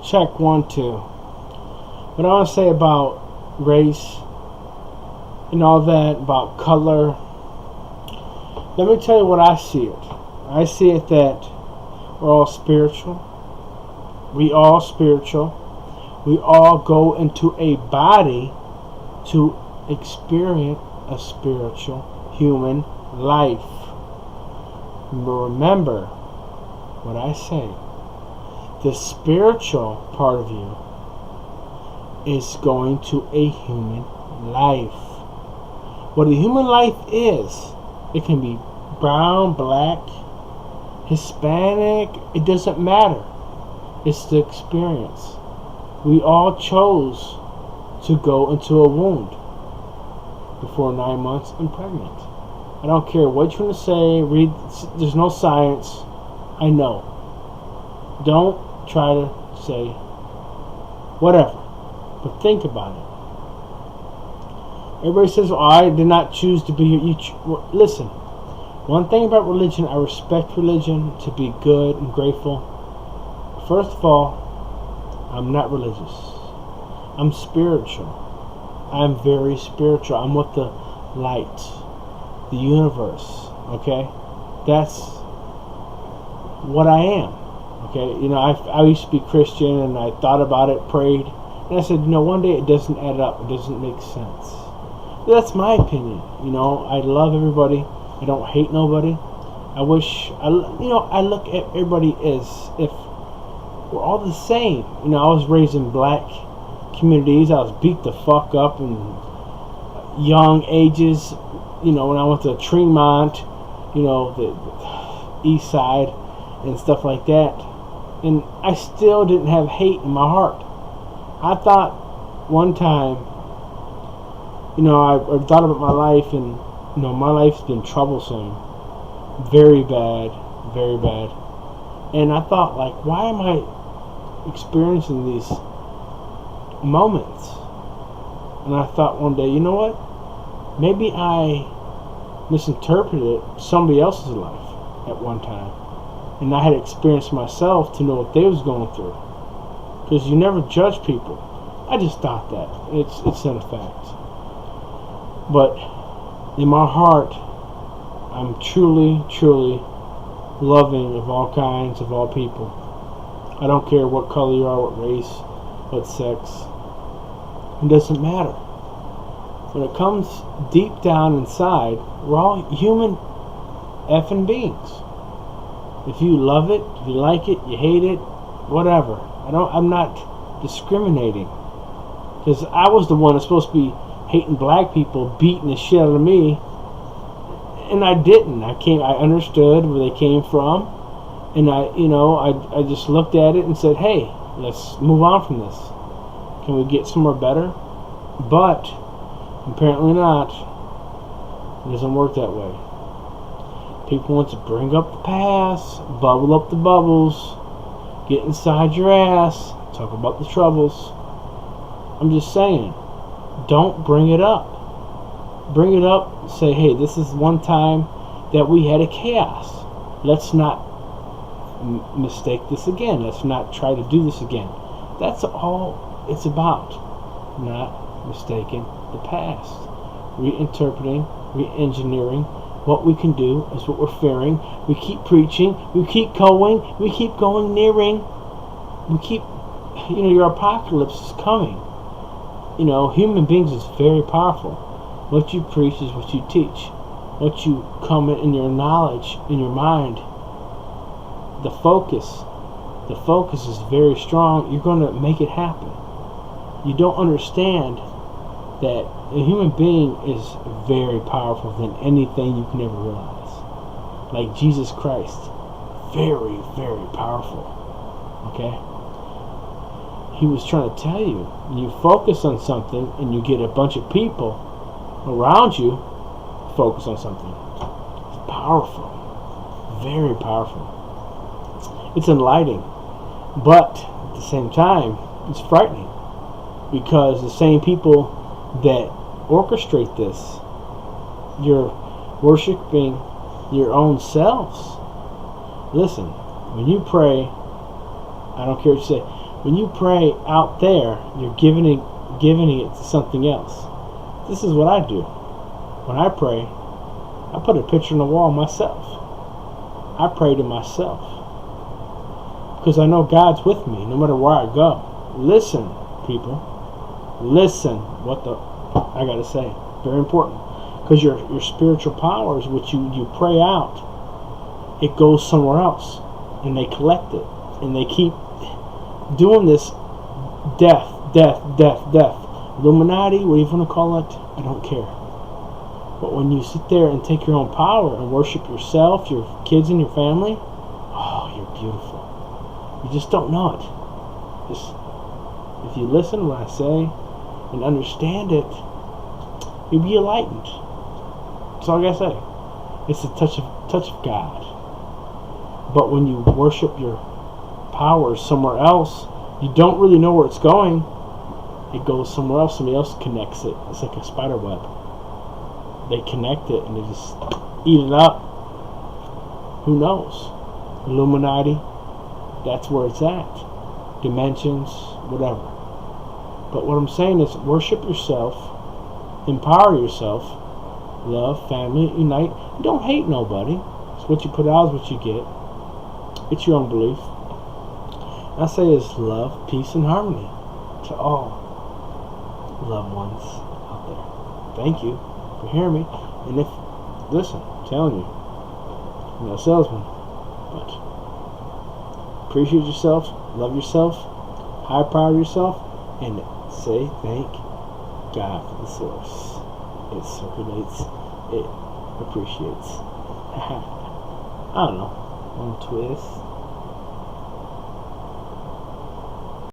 Check 1, 2. What I want to say about race and all that, about color, let me tell you what I see it. I see it that we're all spiritual. We all spiritual. We all go into a body to experience a spiritual human life. Remember what I say. The spiritual part of you is going to a human life. What a human life is, it can be brown, black, Hispanic, it doesn't matter. It's the experience. We all chose to go into a wound before 9 months and pregnant. I don't care what you want to say, read, there's no science. I know. Don't try to say whatever, but think about it. Everybody says, oh, I did not choose to be here. Listen, one thing about religion, I respect religion to be good and grateful. First of all, I'm not religious. I'm spiritual. I'm very spiritual. I'm with the light, the universe, okay? That's what I am, okay? You know, I used to be Christian, and I thought about it, prayed, and I said, you know, one day it doesn't add up. It doesn't make sense. That's my opinion. You know, I love everybody. I don't hate nobody. I look at everybody as if we're all the same. You know, I was raised in black communities. I was beat the fuck up in young ages. You know, when I went to Tremont, you know, the east side and stuff like that. And I still didn't have hate in my heart. I thought one time, you know, I thought about my life, and, you know, my life's been troublesome. Very bad. Very bad. And I thought, like, why am I experiencing these moments? And I thought one day, you know what? Maybe I misinterpreted somebody else's life at one time. And I had experienced myself to know what they was going through. Because you never judge people. I just thought that. It's not a fact. But in my heart, I'm truly, truly loving of all kinds, of all people. I don't care what color you are, what race, what sex. It doesn't matter. When it comes deep down inside, we're all human effing beings. If you love it, if you like it, you hate it, whatever. I'm not discriminating. Because I was the one that's supposed to be hating black people, beating the shit out of me. And I didn't. I understood where they came from, and I just looked at it and said, "Hey, let's move on from this. Can we get somewhere better?" But apparently not. It doesn't work that way. People want to bring up the past, bubble up the bubbles, get inside your ass, talk about the troubles. I'm just saying, don't bring it up. Bring it up, say, hey, this is one time that we had a chaos. Let's not mistake this again. Let's not try to do this again. That's all it's about. Not mistaking the past. Reinterpreting, re-engineering. What we can do is what we're fearing. We keep preaching. We keep going. We keep going nearing. We keep, your apocalypse is coming. Human beings is very powerful. What you preach is what you teach. What you come in your knowledge, in your mind. The focus is very strong. You're going to make it happen. You don't understand that a human being is very powerful than anything you can ever realize. Like Jesus Christ. Very, very powerful. Okay? He was trying to tell you, when you focus on something and you get a bunch of people around you focus on something. It's powerful. Very powerful. It's enlightening. But at the same time, it's frightening. Because the same people that orchestrate this, you're worshiping your own selves. Listen, when you pray, I don't care what you say, When you pray out there, you're giving it to something else. This is what I do. When I pray, I put a picture on the wall myself. I pray to myself. Because I know God's with me no matter where I go. Listen, people. Listen what I gotta say. Very important. Because your spiritual powers, which you pray out, it goes somewhere else. And they collect it. And they keep doing this death. Illuminati, what do you want to call it? I don't care. But when you sit there and take your own power and worship yourself, your kids and your family, oh, you're beautiful. You just don't know it. Just, if you listen to what I say and understand it, you'll be enlightened. That's all I gotta say. It's a touch of God. But when you worship your power somewhere else, you don't really know where it's going. It goes somewhere else. Somebody else connects it. It's like a spider web. They connect it and they just eat it up. Who knows? Illuminati, that's where it's at. Dimensions, whatever. But what I'm saying is worship yourself, empower yourself, love, family, unite. Don't hate nobody. It's what you put out is what you get. It's your own belief. I say is love, peace, and harmony to all loved ones out there. Thank you for hearing me. And if, listen, I'm telling you, I'm not a salesman, but appreciate yourself, love yourself, high power yourself, and say thank God for the source. It circulates, it appreciates. I don't know, one twist.